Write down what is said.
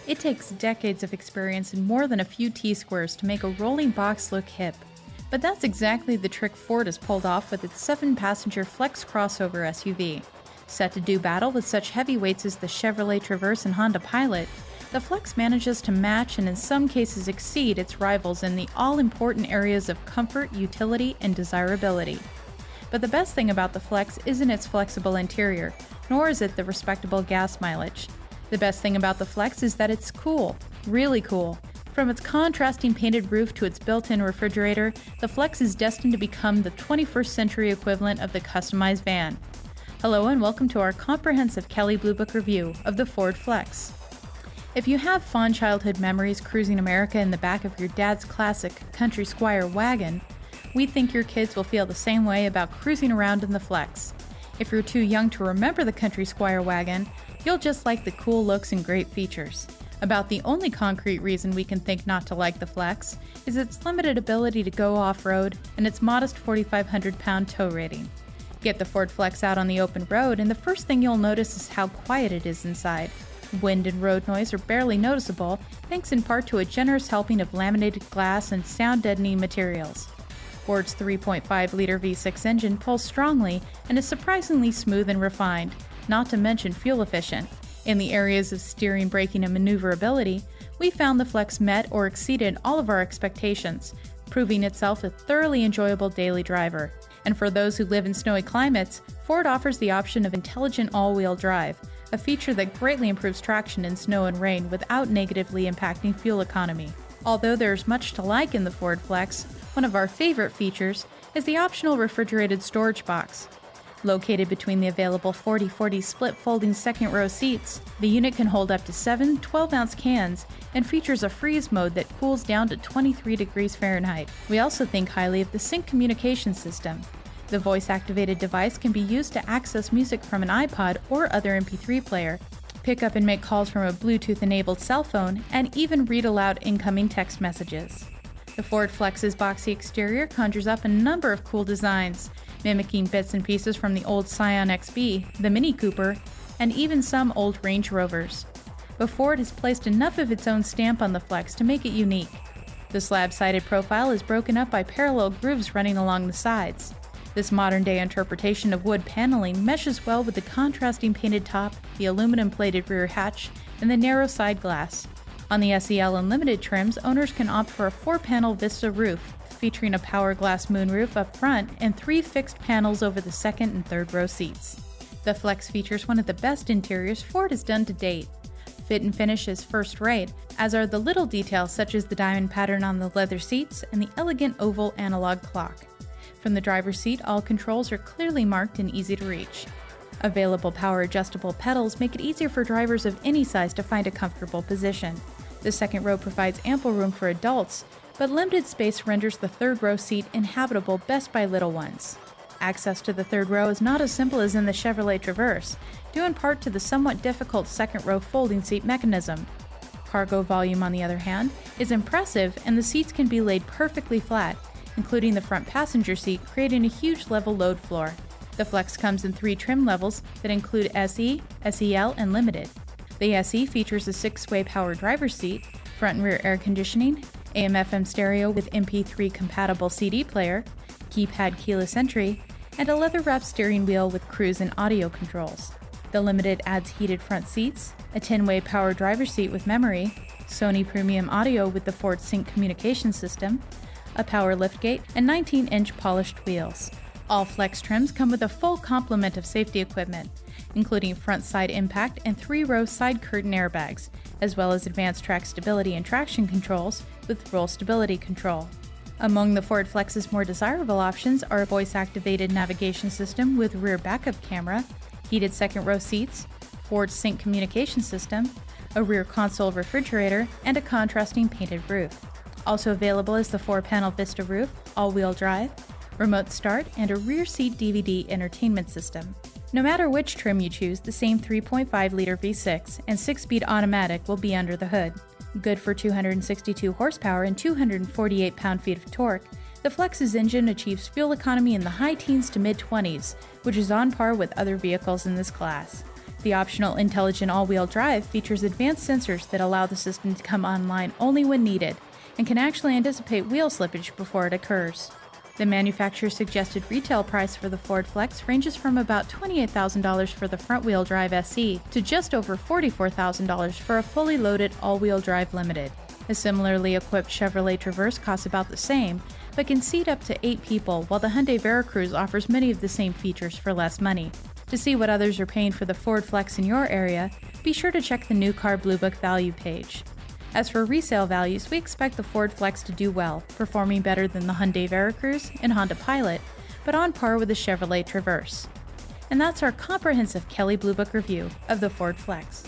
It takes decades of experience and more than a few T-squares to make a rolling box look hip. But that's exactly the trick Ford has pulled off with its 7-passenger Flex crossover SUV. Set to do battle with such heavyweights as the Chevrolet Traverse and Honda Pilot, the Flex manages to match and in some cases exceed its rivals in the all-important areas of comfort, utility, and desirability. But the best thing about the Flex isn't its flexible interior, nor is it the respectable gas mileage. The best thing about the Flex is that it's cool, really cool. From its contrasting painted roof to its built-in refrigerator, the Flex is destined to become the 21st century equivalent of the customized van. Hello and welcome to our comprehensive Kelley Blue Book review of the Ford Flex. If you have fond childhood memories cruising America in the back of your dad's classic Country Squire wagon, we think your kids will feel the same way about cruising around in the Flex. If you're too young to remember the Country Squire wagon, you'll just like the cool looks and great features. About the only concrete reason we can think not to like the Flex is its limited ability to go off-road and its modest 4,500-pound tow rating. Get the Ford Flex out on the open road and the first thing you'll notice is how quiet it is inside. Wind and road noise are barely noticeable, thanks in part to a generous helping of laminated glass and sound-deadening materials. Ford's 3.5-liter V6 engine pulls strongly and is surprisingly smooth and refined, not to mention fuel efficient. In the areas of steering, braking, and maneuverability, we found the Flex met or exceeded all of our expectations, proving itself a thoroughly enjoyable daily driver. And for those who live in snowy climates, Ford offers the option of intelligent all-wheel drive, a feature that greatly improves traction in snow and rain without negatively impacting fuel economy. Although there's much to like in the Ford Flex, one of our favorite features is the optional refrigerated storage box. Located between the available 40/40 split folding second-row seats, the unit can hold up to 7 12-ounce cans and features a freeze mode that cools down to 23 degrees Fahrenheit. We also think highly of the Sync communication system. The voice-activated device can be used to access music from an iPod or other MP3 player, pick up and make calls from a Bluetooth-enabled cell phone, and even read aloud incoming text messages. The Ford Flex's boxy exterior conjures up a number of cool designs, mimicking bits and pieces from the old Scion XB, the Mini Cooper, and even some old Range Rovers. But Ford has placed enough of its own stamp on the Flex to make it unique. The slab-sided profile is broken up by parallel grooves running along the sides. This modern-day interpretation of wood paneling meshes well with the contrasting painted top, the aluminum-plated rear hatch, and the narrow side glass. On the SEL Unlimited trims, owners can opt for a 4-panel Vista roof, featuring a power glass moonroof up front and 3 fixed panels over the second and third row seats. The Flex features one of the best interiors Ford has done to date. Fit and finish is first-rate, as are the little details such as the diamond pattern on the leather seats and the elegant oval analog clock. From the driver's seat, all controls are clearly marked and easy to reach. Available power-adjustable pedals make it easier for drivers of any size to find a comfortable position. The second row provides ample room for adults, but limited space renders the third row seat inhabitable best by little ones. Access to the third row is not as simple as in the Chevrolet Traverse, due in part to the somewhat difficult second row folding seat mechanism. Cargo volume, on the other hand, is impressive and the seats can be laid perfectly flat, including the front passenger seat, creating a huge level load floor. The Flex comes in 3 trim levels that include SE, SEL, and Limited. The SE features a 6-way power driver's seat, front and rear air conditioning, AM/FM stereo with MP3 compatible CD player, keypad keyless entry, and a leather-wrapped steering wheel with cruise and audio controls. The Limited adds heated front seats, a 10-way power driver's seat with memory, Sony premium audio with the Ford Sync communication system, a power liftgate, and 19-inch polished wheels. All Flex trims come with a full complement of safety equipment, including front side impact and 3-row side curtain airbags, as well as advanced track stability and traction controls with roll stability control. Among the Ford Flex's more desirable options are a voice-activated navigation system with rear backup camera, heated second-row seats, Ford Sync communication system, a rear console refrigerator, and a contrasting painted roof. Also available is the 4-panel Vista roof, all-wheel drive, remote start, and a rear seat DVD entertainment system. No matter which trim you choose, the same 3.5-liter V6 and 6-speed automatic will be under the hood. Good for 262 horsepower and 248 pound-feet of torque, the Flex's engine achieves fuel economy in the high teens to mid-20s, which is on par with other vehicles in this class. The optional intelligent all-wheel drive features advanced sensors that allow the system to come online only when needed, and can actually anticipate wheel slippage before it occurs. The manufacturer's suggested retail price for the Ford Flex ranges from about $28,000 for the front-wheel drive SE to just over $44,000 for a fully loaded all-wheel drive Limited. A similarly equipped Chevrolet Traverse costs about the same, but can seat up to 8 people, while the Hyundai Veracruz offers many of the same features for less money. To see what others are paying for the Ford Flex in your area, be sure to check the New Car Blue Book value page. As for resale values, we expect the Ford Flex to do well, performing better than the Hyundai Veracruz and Honda Pilot, but on par with the Chevrolet Traverse. And that's our comprehensive Kelley Blue Book review of the Ford Flex.